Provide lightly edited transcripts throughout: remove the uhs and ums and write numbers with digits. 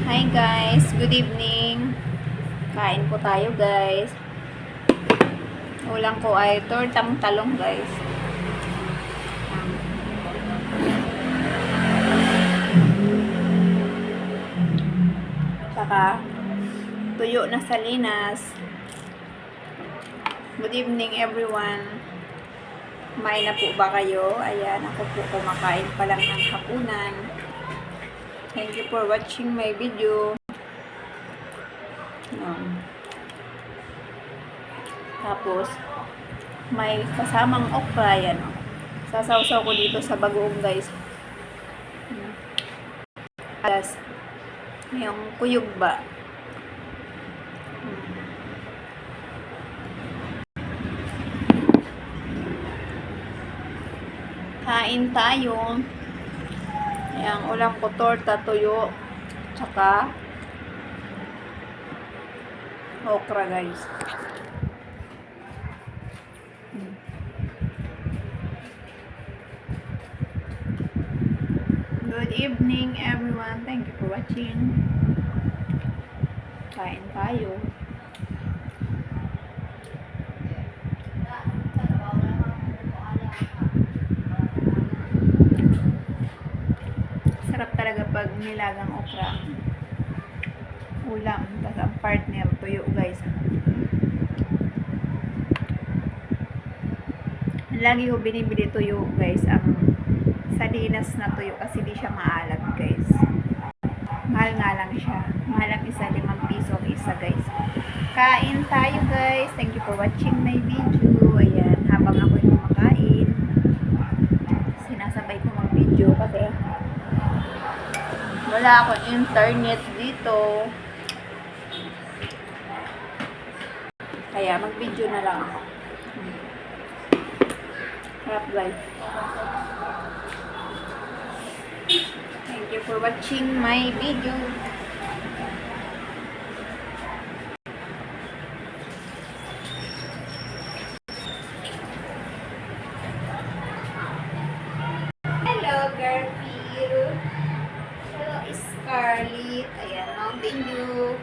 Hi guys, good evening. Kain po tayo guys. Ulam ko ay tortang talong guys. Saka tuyo na salinas. Good evening everyone. Kumain na po ba kayo? Ayan, ako po kumakain pa lang ng hapunan. Thank you for watching my video. Tapos, may kasamang okra yan. Sasawsaw ko dito sa bagoong guys. Alas, yung kuyog ba? Kain tayo. Yang ulam ko torta, tuyo, tsaka okra guys. Good evening everyone. Thank you for watching. Kain tayo. Sarap talaga pag nilagang okra ang ulam. Tapos ang partner, tuyo guys. Lagi ko binibili tuyo guys. Ang salinas na tuyo kasi di siya maalat guys. Mahal nga lang siya. Mahal ang isa, 5 piso ang isa guys. Kain tayo guys. Thank you for watching my video. Ayan, habang ako'y kumakain, sinasabay ko mag-video kasi wala akong internet dito. Kaya mag-video na lang ako. Harap guys. Thank you for watching my video. Hello, Garfield. Hello, Scarlett. Ayan, Mountain Dew.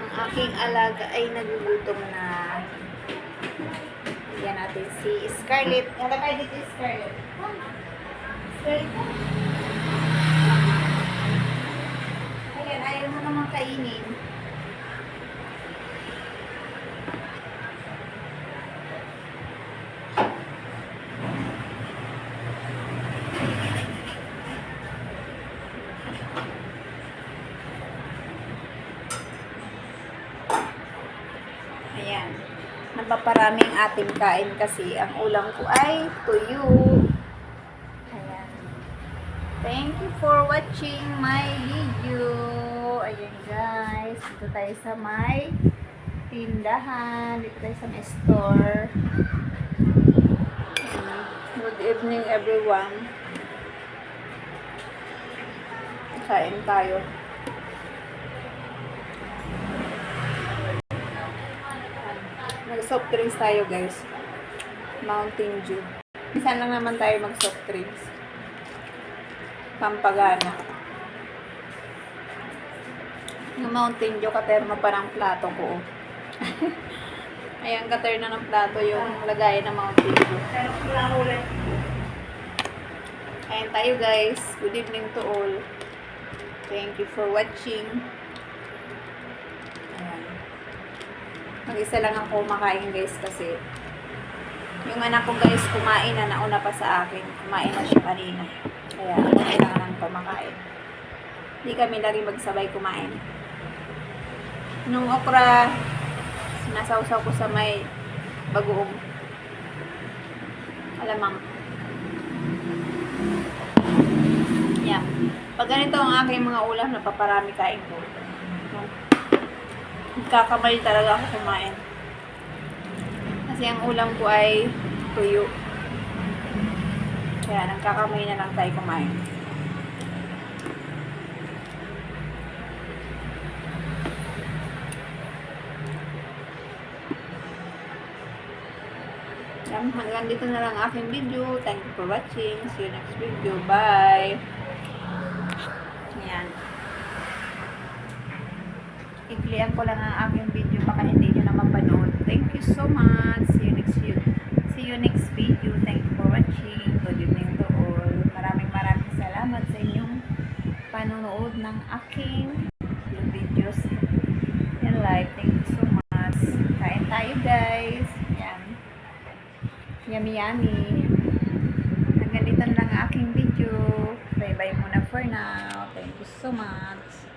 Ang aking alaga ay nagugutom na. Ayan natin si Scarlett. Ano kayo dito, Scarlett? Scarlett? Ayan, ayaw mo naman kainin. Ayan. Napaparami ang ating kain kasi ang ulam ko ay tuyo. Ayan. Thank you for watching my video. Ayan guys. Dito tayo sa may tindahan. Dito tayo sa may store. Good evening everyone. Kain tayo. Mag-soft drinks tayo guys. Mountain Dew. Minsan lang naman tayo mag-soft drinks. Pampagana. Yung Mountain Dew, katerno pa ng plato ko. Ayan, katerno ng plato yung lagay ng Mountain Dew. Ayan tayo guys. Good evening to all. Thank you for watching. Mag-isa lang ako makain guys kasi yung anak ko guys kumain na, nauna pa sa akin. Kumain na siya kanina. Kaya kailangan ko makain. Hindi kami lagi magsabay kumain. Nung okra, sinasawsaw ko sa may bagoong alamang. Yan. Pag ganito ang aking mga ulam, napaparami kain ko. Kakamali talaga ako kumain. Kasi ang ulam ko ay tuyo. Kaya nagkakamali na lang tayo kumain. Hanggang dito na lang aking video. Thank you for watching. See you next video. Bye! Ayan ko lang ang aking video. Baka hindi nyo na mapanood. Thank you so much. See you next video. Thank you for watching. Good evening to all. Maraming salamat sa inyong panonood ng aking videos in live. Thank you so much. Kain tayo guys. Yan. Yummy yummy. Hanggang dito na lang ang aking video. Bye bye muna for now. Thank you so much.